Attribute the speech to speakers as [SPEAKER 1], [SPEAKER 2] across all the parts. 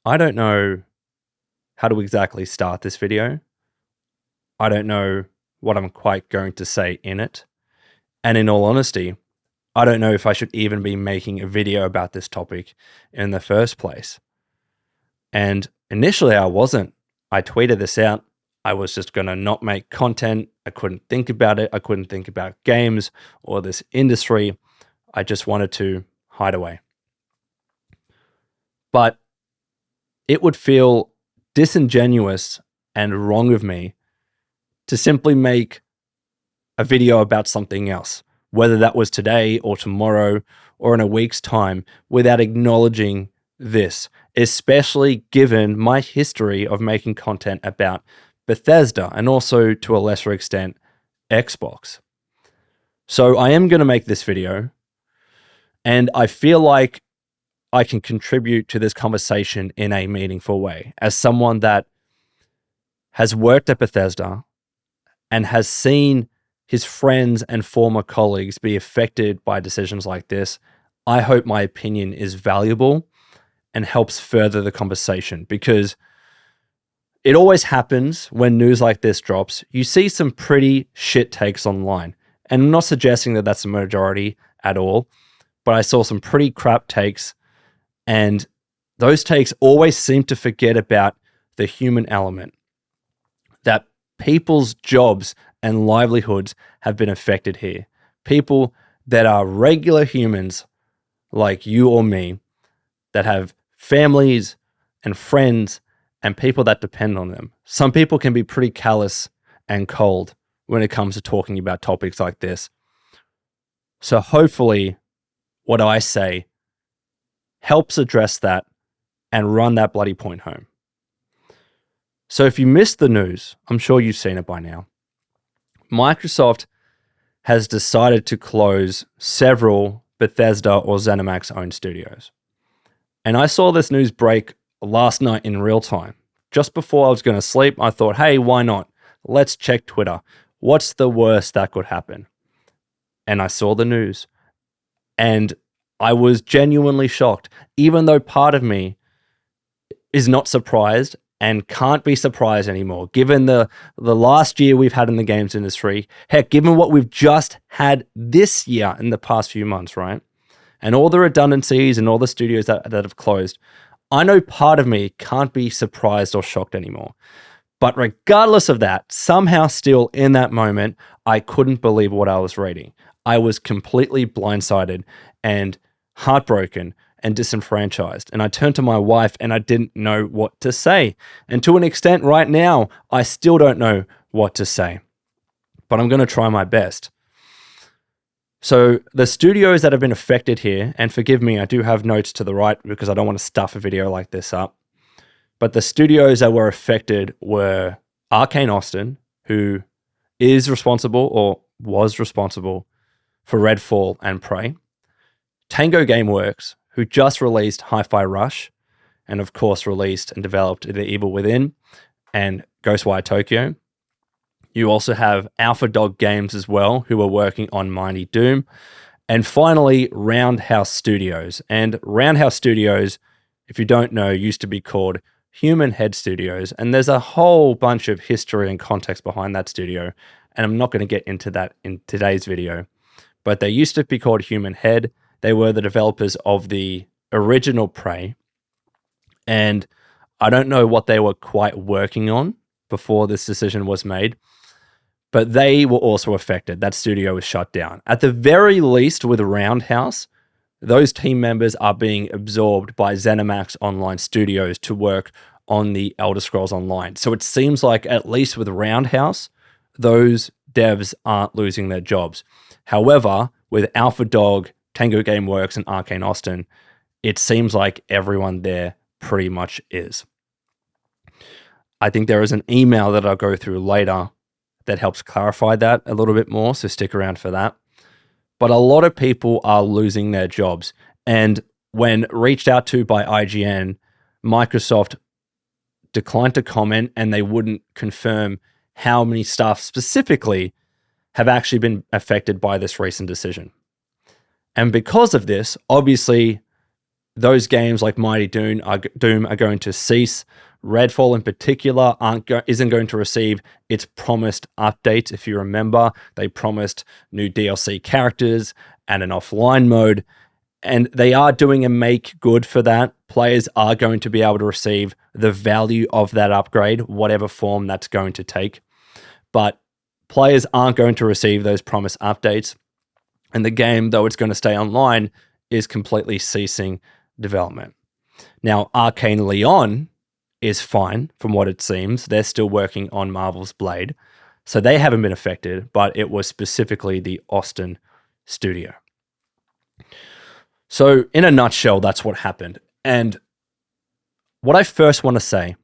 [SPEAKER 1] I don't know how to exactly start this video. I don't know what I'm quite going to say in it. And in all honesty, I don't know if I should even be making a video about this topic in the first place. And initially, I wasn't. I tweeted this out. I was just going to not make content. I couldn't think about it. I couldn't think about games or this industry. I just wanted to hide away. But it would feel disingenuous and wrong of me to simply make a video about something else, whether that was today or tomorrow or in a week's time, without acknowledging this, especially given my history of making content about Bethesda and also, to a lesser extent, Xbox. So I am going to make this video, and I feel like I can contribute to this conversation in a meaningful way. As someone that has worked at Bethesda and has seen his friends and former colleagues be affected by decisions like this, I hope my opinion is valuable and helps further the conversation, because it always happens when news like this drops. You see some pretty shit takes online, and I'm not suggesting that that's the majority at all, but I saw some pretty crap takes, and those takes always seem to forget about the human element, that people's jobs and livelihoods have been affected here. People that are regular humans like you or me, that have families and friends and people that depend on them. Some people can be pretty callous and cold when it comes to talking about topics like this. So hopefully what I say helps address that and run that bloody point home. So if you missed the news, I'm sure you've seen it by now. Microsoft has decided to close several Bethesda or Zenimax owned studios. And I saw this news break last night in real time. Just before I was going to sleep, I thought, hey, why not? Let's check Twitter. What's the worst that could happen? And I saw the news. And I was genuinely shocked, even though part of me is not surprised and can't be surprised anymore, given the last year we've had in the games industry. Heck, given what we've just had this year in the past few months, right? And all the redundancies and all the studios that have closed. I know part of me can't be surprised or shocked anymore. But regardless of that, somehow still in that moment, I couldn't believe what I was reading. I was completely blindsided and heartbroken and disenfranchised. And I turned to my wife and I didn't know what to say. And to an extent right now, I still don't know what to say. But I'm going to try my best. So the studios that have been affected here, and forgive me, I do have notes to the right because I don't want to stuff a video like this up. But the studios that were affected were Arkane Austin, who is responsible or was responsible for Redfall and Prey. Tango Gameworks, who just released Hi-Fi Rush, and of course released and developed The Evil Within and Ghostwire Tokyo. You also have Alpha Dog Games as well, who are working on Mighty Doom. And finally, Roundhouse Studios. And Roundhouse Studios, if you don't know, used to be called Human Head Studios. And there's a whole bunch of history and context behind that studio. And I'm not going to get into that in today's video. But they used to be called Human Head. They were the developers of the original Prey. And I don't know what they were quite working on before this decision was made, but they were also affected. That studio was shut down. At the very least, with Roundhouse, those team members are being absorbed by Zenimax Online Studios to work on the Elder Scrolls Online. So it seems like, at least with Roundhouse, those devs aren't losing their jobs. However, with Alpha Dog, Tango Gameworks, and Arkane Austin, it seems like everyone there pretty much is. I think there is an email that I'll go through later that helps clarify that a little bit more, so stick around for that. But a lot of people are losing their jobs. And when reached out to by IGN, Microsoft declined to comment, and they wouldn't confirm how many staff specifically have actually been affected by this recent decision. And because of this, obviously, those games like Mighty Doom are going to cease. Redfall in particular isn't going to receive its promised updates. If you remember, they promised new DLC characters and an offline mode, and they are doing a make good for that. Players are going to be able to receive the value of that upgrade, whatever form that's going to take. But players aren't going to receive those promised updates. And the game, though it's going to stay online, is completely ceasing development. Now, Arkane Lyon is fine from what it seems. They're still working on Marvel's Blade. So they haven't been affected, but it was specifically the Austin studio. So in a nutshell, that's what happened. And what I first want to say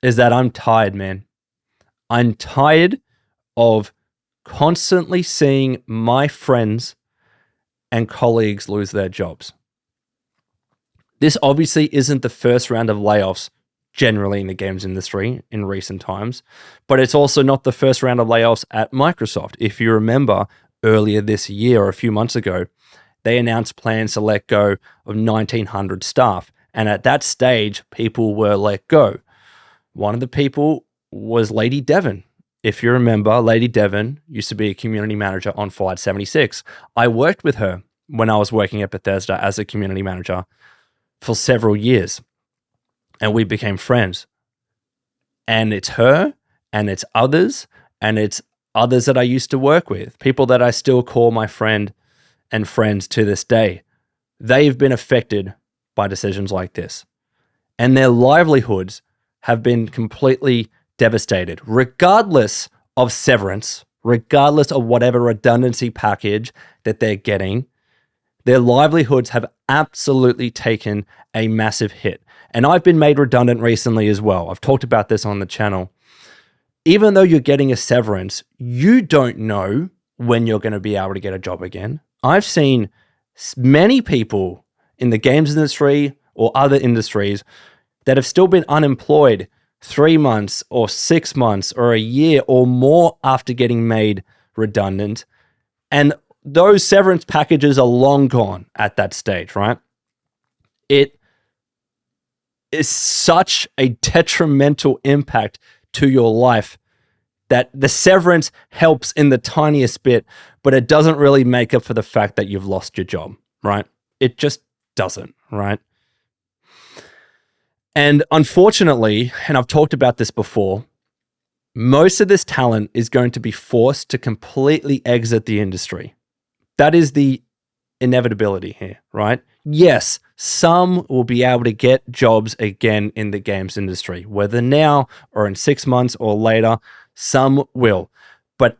[SPEAKER 1] is that I'm tired, man. I'm tired of constantly seeing my friends and colleagues lose their jobs. This obviously isn't the first round of layoffs generally in the games industry in recent times, but it's also not the first round of layoffs at Microsoft. If you remember, earlier this year or a few months ago, they announced plans to let go of 1,900 staff. And at that stage, people were let go. One of the people was Lady Devon. If you remember, Lady Devon used to be a community manager on Fallout 76. I worked with her when I was working at Bethesda as a community manager for several years, and we became friends. And it's her, and it's others that I used to work with, people that I still call my friend and friends to this day. They've been affected by decisions like this, and their livelihoods have been completely devastated, regardless of severance, regardless of whatever redundancy package that they're getting. Their livelihoods have absolutely taken a massive hit. And I've been made redundant recently as well. I've talked about this on the channel. Even though you're getting a severance, you don't know when you're going to be able to get a job again. I've seen many people in the games industry or other industries that have still been unemployed 3 months or 6 months or a year or more after getting made redundant. And those severance packages are long gone at that stage, right? It is such a detrimental impact to your life that the severance helps in the tiniest bit, but it doesn't really make up for the fact that you've lost your job, right? It just doesn't, right? And unfortunately, and I've talked about this before, most of this talent is going to be forced to completely exit the industry. That is the inevitability here, right? Yes, some will be able to get jobs again in the games industry, whether now or in 6 months or later, some will. But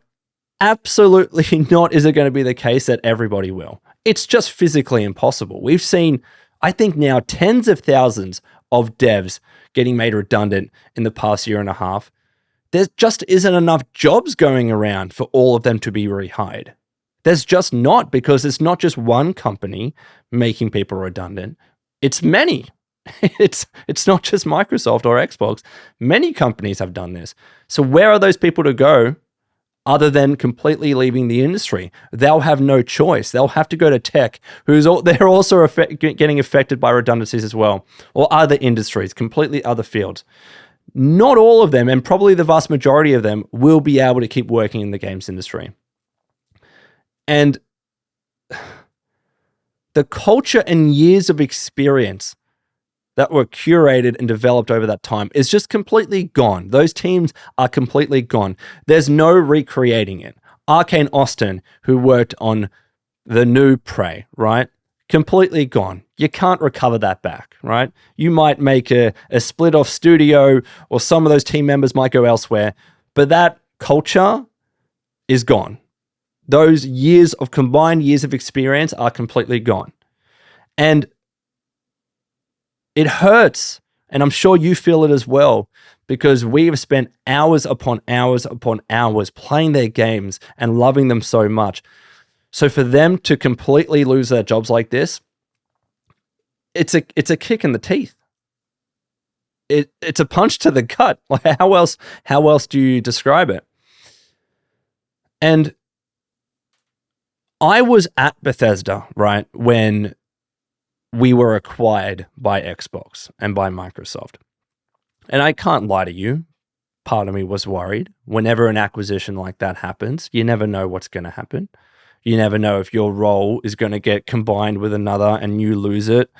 [SPEAKER 1] absolutely not is it going to be the case that everybody will. It's just physically impossible. We've seen, I think now, tens of thousands of devs getting made redundant in the past year and a half. There just isn't enough jobs going around for all of them to be rehired. There's just not, because it's not just one company making people redundant. It's many. It's not just Microsoft or Xbox. Many companies have done this. So where are those people to go other than completely leaving the industry? They'll have no choice. They'll have to go to tech, they're also getting affected by redundancies as well, or other industries, completely other fields. Not all of them, and probably the vast majority of them, will be able to keep working in the games industry. And the culture and years of experience that were curated and developed over that time is just completely gone. Those teams are completely gone. There's no recreating it. Arkane Austin, who worked on the new Prey, right? Completely gone. You can't recover that back, right? You might make a split off studio, or some of those team members might go elsewhere, but that culture is gone. Those combined years of experience are completely gone. And it hurts, and I'm sure you feel it as well, because we have spent hours upon hours upon hours playing their games and loving them so much. So for them to completely lose their jobs like this, it's a kick in the teeth. It's a punch to the gut. Like, how else do you describe it? And I was at Bethesda, right, when we were acquired by Xbox and by Microsoft. And I can't lie to you, part of me was worried. Whenever an acquisition like that happens, you never know what's going to happen. You never know if your role is going to get combined with another and you lose it,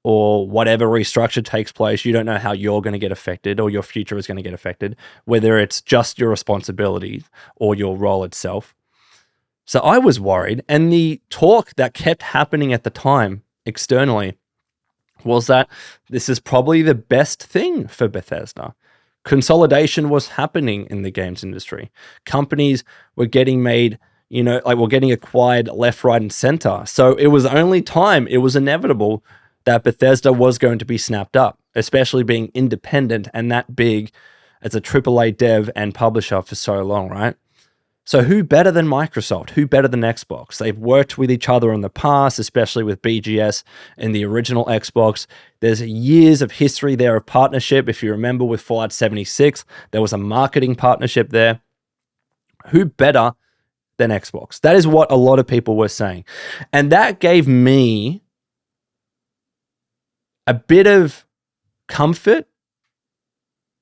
[SPEAKER 1] or whatever restructure takes place. You don't know how you're going to get affected or your future is going to get affected, whether it's just your responsibility or your role itself. So I was worried. And the talk that kept happening at the time externally was that this is probably the best thing for Bethesda. Consolidation was happening in the games industry. Companies were getting made, were getting acquired left, right, and center. So it was only time, it was inevitable that Bethesda was going to be snapped up, especially being independent and that big as a AAA dev and publisher for so long, right? So who better than Microsoft? Who better than Xbox? They've worked with each other in the past, especially with BGS and the original Xbox. There's years of history there of partnership. If you remember with Fallout 76, there was a marketing partnership there. Who better than Xbox? That is what a lot of people were saying. And that gave me a bit of comfort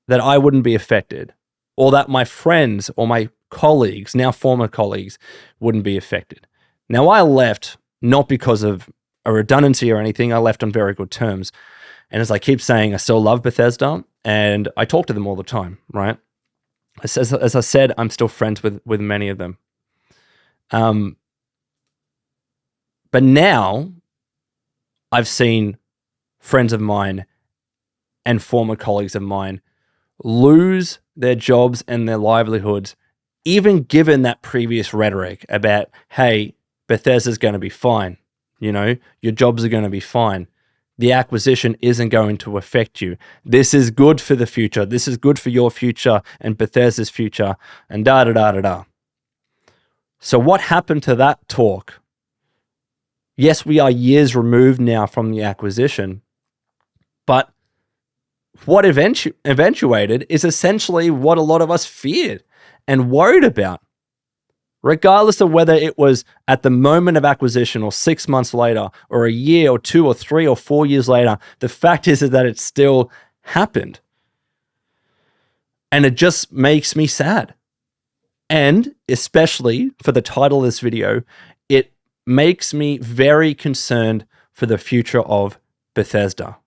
[SPEAKER 1] that I wouldn't be affected, or that my friends or my colleagues, now former colleagues, wouldn't be affected. Now, I left not because of a redundancy or anything. I left on very good terms. And as I keep saying, I still love Bethesda and I talk to them all the time, right? As I said, I'm still friends with many of them. But now I've seen friends of mine and former colleagues of mine lose their jobs and their livelihoods, even given that previous rhetoric about, hey, Bethesda's going to be fine. Your jobs are going to be fine. The acquisition isn't going to affect you. This is good for the future. This is good for your future and Bethesda's future and da-da-da-da-da. So what happened to that talk? Yes, we are years removed now from the acquisition, but what eventuated is essentially what a lot of us feared and worried about. Regardless of whether it was at the moment of acquisition or 6 months later or a year or 2 or 3 or 4 years later, the fact is that it still happened. And it just makes me sad. And especially for the title of this video, it makes me very concerned for the future of Bethesda,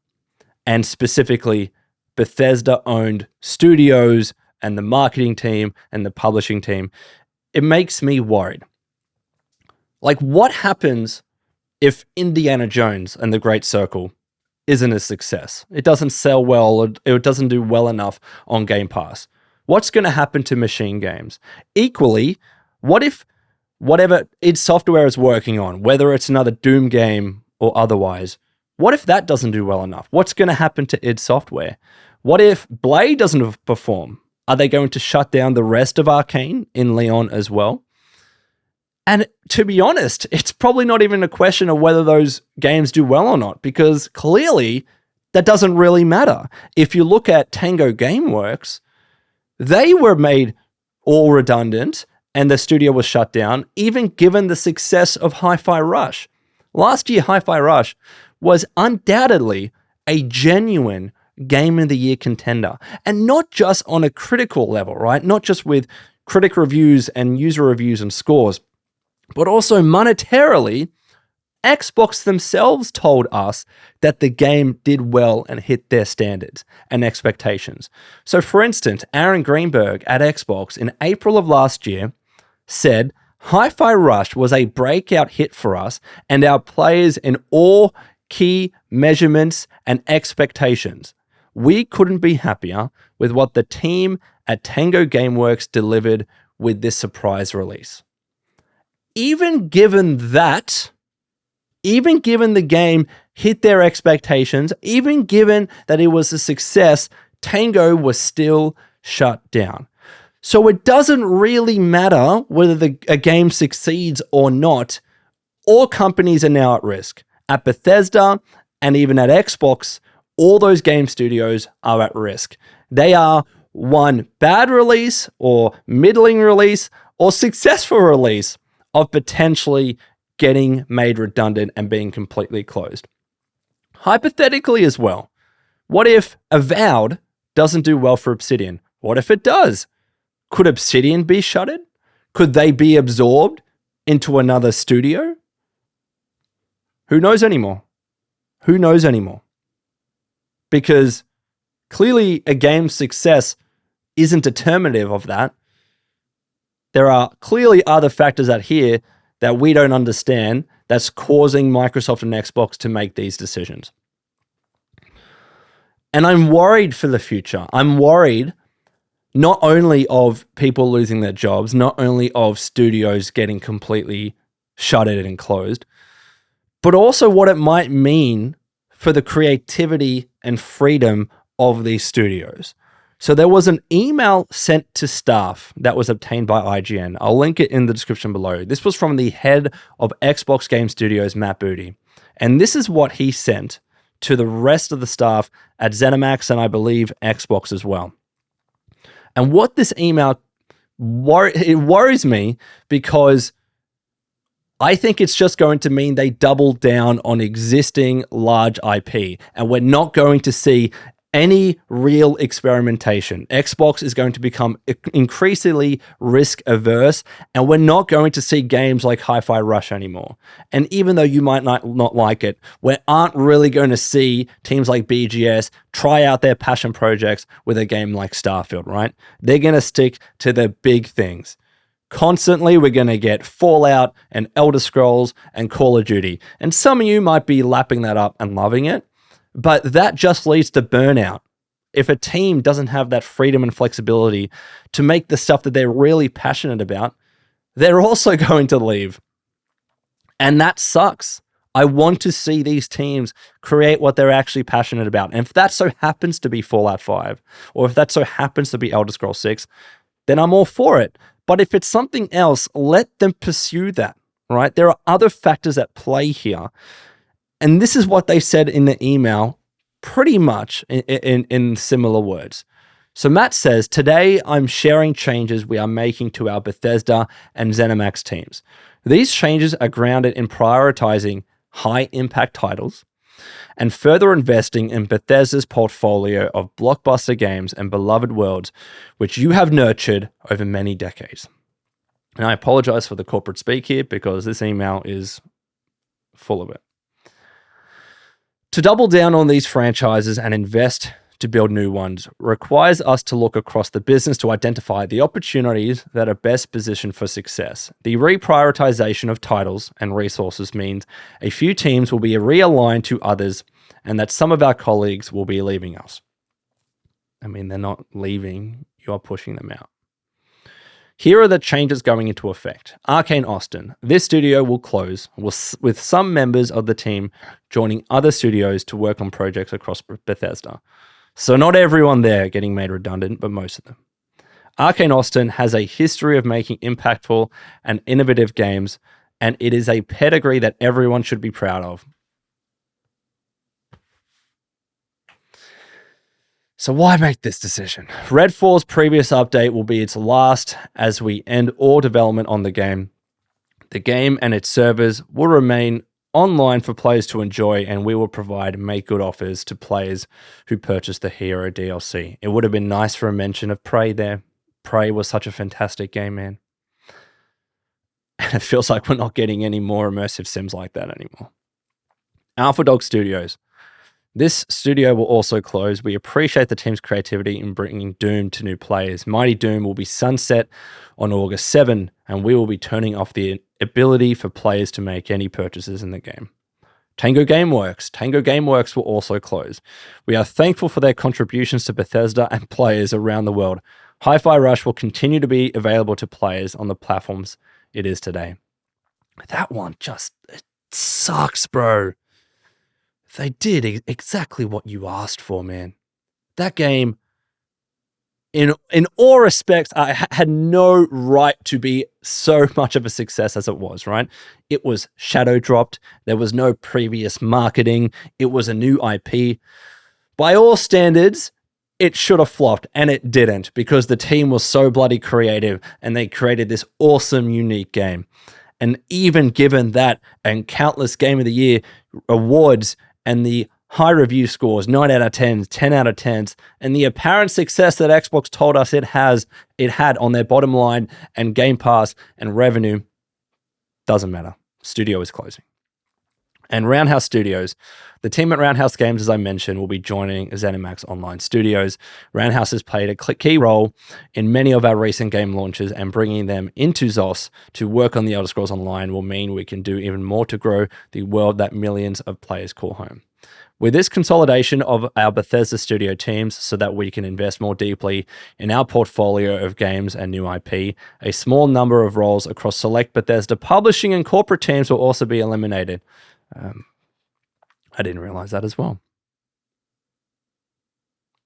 [SPEAKER 1] and specifically Bethesda-owned studios and the marketing team and the publishing team. It makes me worried. Like, what happens if Indiana Jones and the Great Circle isn't a success? It doesn't sell well, or it doesn't do well enough on Game Pass. What's going to happen to machine games? Equally, what if whatever id Software is working on, whether it's another Doom game or otherwise, what if that doesn't do well enough? What's going to happen to id Software? What if Blade doesn't perform? Are they going to shut down the rest of Arkane in Leon as well? And to be honest, it's probably not even a question of whether those games do well or not, because clearly that doesn't really matter. If you look at Tango Gameworks, they were made all redundant and the studio was shut down, even given the success of Hi-Fi Rush. Last year, Hi-Fi Rush was undoubtedly a genuine Game of the Year contender. And not just on a critical level, right? Not just with critic reviews and user reviews and scores, but also monetarily. Xbox themselves told us that the game did well and hit their standards and expectations. So for instance, Aaron Greenberg at Xbox in April of last year said, Hi-Fi Rush was a breakout hit for us and our players in all key measurements and expectations. We couldn't be happier with what the team at Tango Gameworks delivered with this surprise release. Even given that, even given the game hit their expectations, even given that it was a success, Tango was still shut down. So it doesn't really matter whether a game succeeds or not. All companies are now at risk. At Bethesda and even at Xbox, all those game studios are at risk. They are one bad release or middling release or successful release of potentially getting made redundant and being completely closed. hypothetically as well, what if Avowed doesn't do well for Obsidian? What if it does? Could Obsidian be shuttered? Could they be absorbed into another studio? Who knows anymore? Who knows anymore? Because clearly a game's success isn't determinative of that. There are clearly other factors out here that we don't understand that's causing Microsoft and Xbox to make these decisions. And I'm worried for the future. I'm worried not only of people losing their jobs, not only of studios getting completely shuttered and closed, but also what it might mean for the creativity and freedom of these studios. So there was an email sent to staff that was obtained by IGN. I'll link it in the description below. This was from the head of Xbox Game Studios, Matt Booty. And this is what he sent to the rest of the staff at Zenimax and I believe Xbox as well. And what this email, it worries me because I think it's just going to mean they double down on existing large IP and we're not going to see any real experimentation. Xbox is going to become increasingly risk averse and we're not going to see games like Hi-Fi Rush anymore. And even though you might not like it, we aren't really going to see teams like BGS try out their passion projects with a game like Starfield, right? They're going to stick to the big things. Constantly, we're going to get Fallout and Elder Scrolls and Call of Duty. And some of you might be lapping that up and loving it. But that just leads to burnout. If a team doesn't have that freedom and flexibility to make the stuff that they're really passionate about, they're also going to leave. And that sucks. I want to see these teams create what they're actually passionate about. And if that so happens to be Fallout 5, or if that so happens to be Elder Scrolls 6, then I'm all for it. But if it's something else, let them pursue that, right? There are other factors at play here. And this is what they said in the email, pretty much in similar words. So Matt says, today I'm sharing changes we are making to our Bethesda and ZeniMax teams. These changes are grounded in prioritizing high-impact titles and further investing in Bethesda's portfolio of blockbuster games and beloved worlds, which you have nurtured over many decades. And I apologize for the corporate speak here because this email is full of it. To double down on these franchises and invest to build new ones requires us to look across the business to identify the opportunities that are best positioned for success. The reprioritization of titles and resources means a few teams will be realigned to others and that some of our colleagues will be leaving us. I mean, they're not leaving, you are pushing them out. Here are the changes going into effect. Arkane Austin. This studio will close, with some members of the team joining other studios to work on projects across Bethesda. So not everyone there getting made redundant, but most of them. Arkane Austin has a history of making impactful and innovative games, and it is a pedigree that everyone should be proud of. So why make this decision? Redfall's previous update will be its last as we end all development on the game. The game and its servers will remain online for players to enjoy, and we will provide make good offers to players who purchase the Hero DLC. It would have been nice for a mention of Prey there. Prey was such a fantastic game, man. And it feels like we're not getting any more immersive sims like that anymore. Alpha Dog Studios. This studio will also close. We appreciate the team's creativity in bringing Doom to new players. Mighty Doom will be sunset on August 7, and we will be turning off the ability for players to make any purchases in the game. Tango Gameworks. Tango Gameworks will also close. We are thankful for their contributions to Bethesda and players around the world. Hi-Fi Rush will continue to be available to players on the platforms it is today. That one just, it sucks, bro. They did exactly what you asked for, man. That game, in all respects, had no right to be so much of a success as it was, right? It was shadow dropped. There was no previous marketing. It was a new IP. By all standards, it should have flopped, and it didn't because the team was so bloody creative and they created this awesome, unique game. And even given that and countless Game of the Year awards and the high review scores, 9 out of 10s, 10 out of 10s, and the apparent success that Xbox told us it had on their bottom line and Game Pass and revenue, doesn't matter. Studio is closing. And Roundhouse Studios, the team at Roundhouse Games, as I mentioned, will be joining Zenimax Online Studios. Roundhouse has played a key role in many of our recent game launches, and bringing them into ZOS to work on the Elder Scrolls Online will mean we can do even more to grow the world that millions of players call home. With this consolidation of our Bethesda studio teams so that we can invest more deeply in our portfolio of games and new IP, a small number of roles across select Bethesda publishing and corporate teams will also be eliminated. I didn't realize that as well.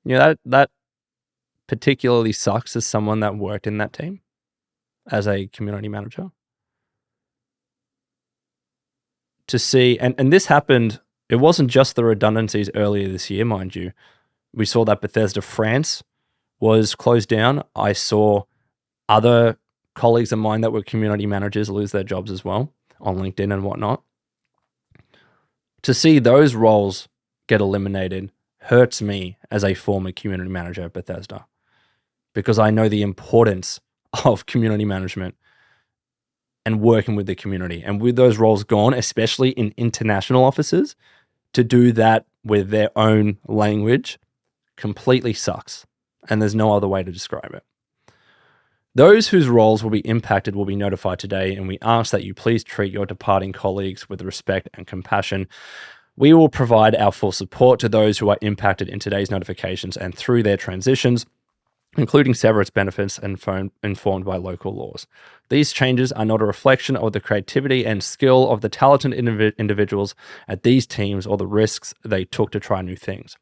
[SPEAKER 1] That particularly sucks as someone that worked in that team as a community manager. To see, and this happened, it wasn't just the redundancies earlier this year, mind you. We saw that Bethesda France was closed down. I saw other colleagues of mine that were community managers lose their jobs as well on LinkedIn and whatnot. To see those roles get eliminated hurts me as a former community manager at Bethesda, because I know the importance of community management and working with the community. And with those roles gone, especially in international offices, to do that with their own language completely sucks. And there's no other way to describe it. Those whose roles will be impacted will be notified today, and we ask that you please treat your departing colleagues with respect and compassion. We will provide our full support to those who are impacted in today's notifications and through their transitions, including severance benefits and informed by local laws. These changes are not a reflection of the creativity and skill of the talented individuals at these teams or the risks they took to try new things.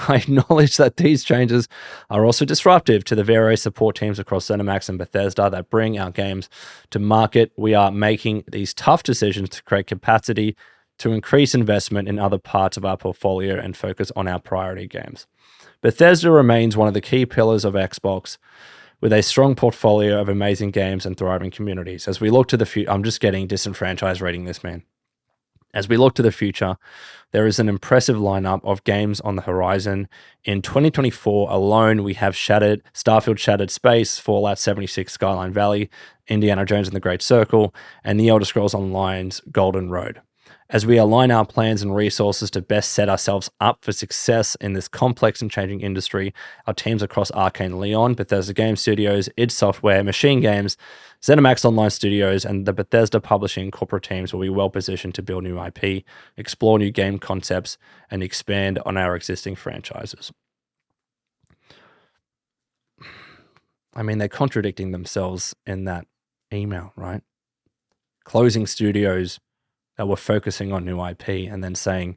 [SPEAKER 1] I acknowledge that these changes are also disruptive to the various support teams across Zenimax and Bethesda that bring our games to market. We are making these tough decisions to create capacity to increase investment in other parts of our portfolio and focus on our priority games. Bethesda remains one of the key pillars of Xbox, with a strong portfolio of amazing games and thriving communities. As we look to the future, I'm just getting disenfranchised reading this, man. As we look to the future, there is an impressive lineup of games on the horizon. In 2024 alone, we have Starfield Shattered Space, Fallout 76 Skyline Valley, Indiana Jones and the Great Circle, and The Elder Scrolls Online's Golden Road. As we align our plans and resources to best set ourselves up for success in this complex and changing industry, our teams across Arkane Leon, Bethesda Game Studios, id Software, Machine Games, Zenimax Online Studios, and the Bethesda Publishing corporate teams will be well positioned to build new IP, explore new game concepts, and expand on our existing franchises. I mean, they're contradicting themselves in that email, right? Closing studios that were focusing on new IP and then saying,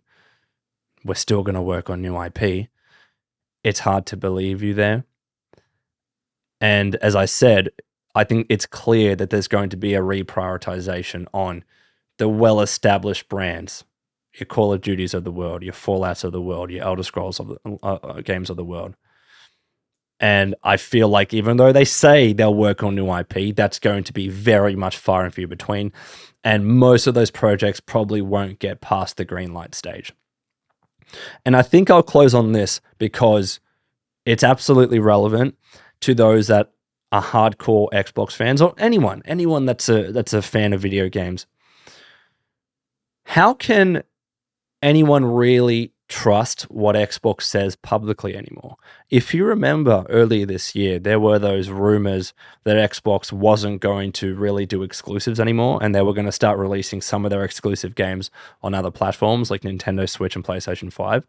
[SPEAKER 1] we're still going to work on new IP. It's hard to believe you there. And as I said, I think it's clear that there's going to be a reprioritization on the well-established brands, your Call of Duties of the world, your Fallouts of the world, your Elder Scrolls of the games of the world. And I feel like even though they say they'll work on new IP, that's going to be very much far and few between. And most of those projects probably won't get past the green light stage. And I think I'll close on this because it's absolutely relevant to those that are hardcore Xbox fans, or anyone that's a fan of video games. How can anyone really trust what Xbox says publicly anymore? If you remember earlier this year, there were those rumors that Xbox wasn't going to really do exclusives anymore, and they were going to start releasing some of their exclusive games on other platforms like Nintendo Switch and PlayStation 5.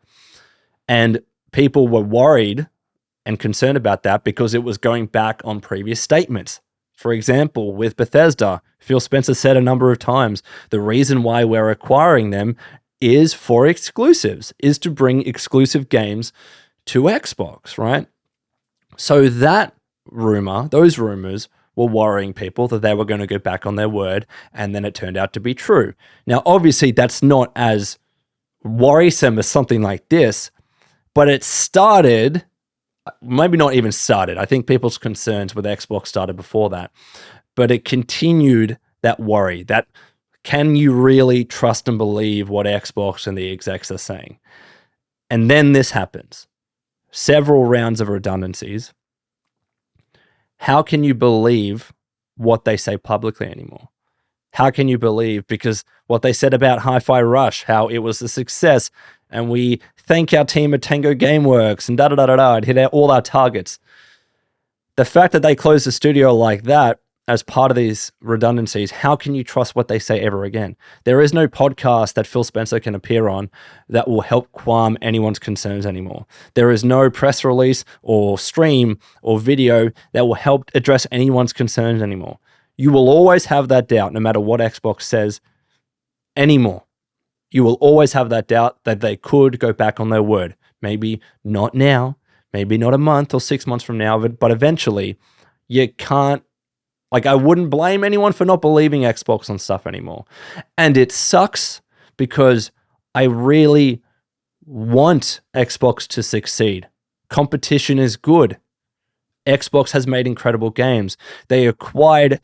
[SPEAKER 1] And people were worried and concerned about that because it was going back on previous statements. For example, with Bethesda, Phil Spencer said a number of times, the reason why we're acquiring them is for exclusives, is to bring exclusive games to Xbox, right? So that rumor, those rumors were worrying people that they were going to go back on their word, and then it turned out to be true. Now, obviously, that's not as worrisome as something like this, but it started, maybe not even started. I think people's concerns with Xbox started before that, but it continued that worry, that Can you really trust and believe what Xbox and the execs are saying? And then this happens. Several rounds of redundancies. How can you believe what they say publicly anymore? How can you believe? Because what they said about Hi-Fi Rush, how it was a success, and we thank our team at Tango Gameworks and da-da-da-da-da, it hit all our targets. The fact that they closed the studio like that as part of these redundancies, how can you trust what they say ever again? There is no podcast that Phil Spencer can appear on that will help calm anyone's concerns anymore. There is no press release or stream or video that will help address anyone's concerns anymore. You will always have that doubt no matter what Xbox says anymore. You will always have that doubt that they could go back on their word. Maybe not now, maybe not a month or 6 months from now, but eventually you can't. Like, I wouldn't blame anyone for not believing Xbox on stuff anymore. And it sucks because I really want Xbox to succeed. Competition is good. Xbox has made incredible games. They acquired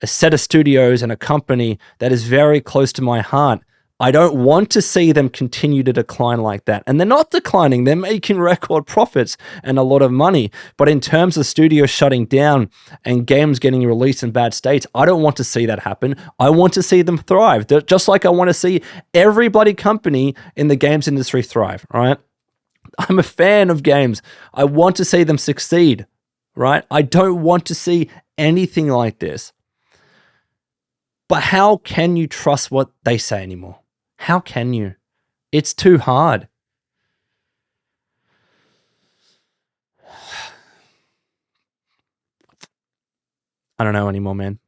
[SPEAKER 1] a set of studios and a company that is very close to my heart. I don't want to see them continue to decline like that. And they're not declining. They're making record profits and a lot of money. But in terms of studios shutting down and games getting released in bad states, I don't want to see that happen. I want to see them thrive. Just like I want to see every bloody company in the games industry thrive, right? I'm a fan of games. I want to see them succeed, right? I don't want to see anything like this. But how can you trust what they say anymore? How can you? It's too hard. I don't know anymore, man.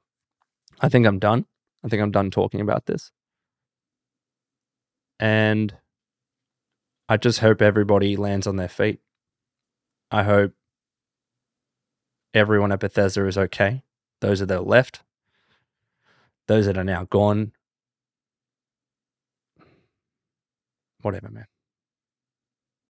[SPEAKER 1] I think I'm done. I think I'm done talking about this. And I just hope everybody lands on their feet. I hope everyone at Bethesda is okay. Those that are left. Those that are now gone. Whatever, man.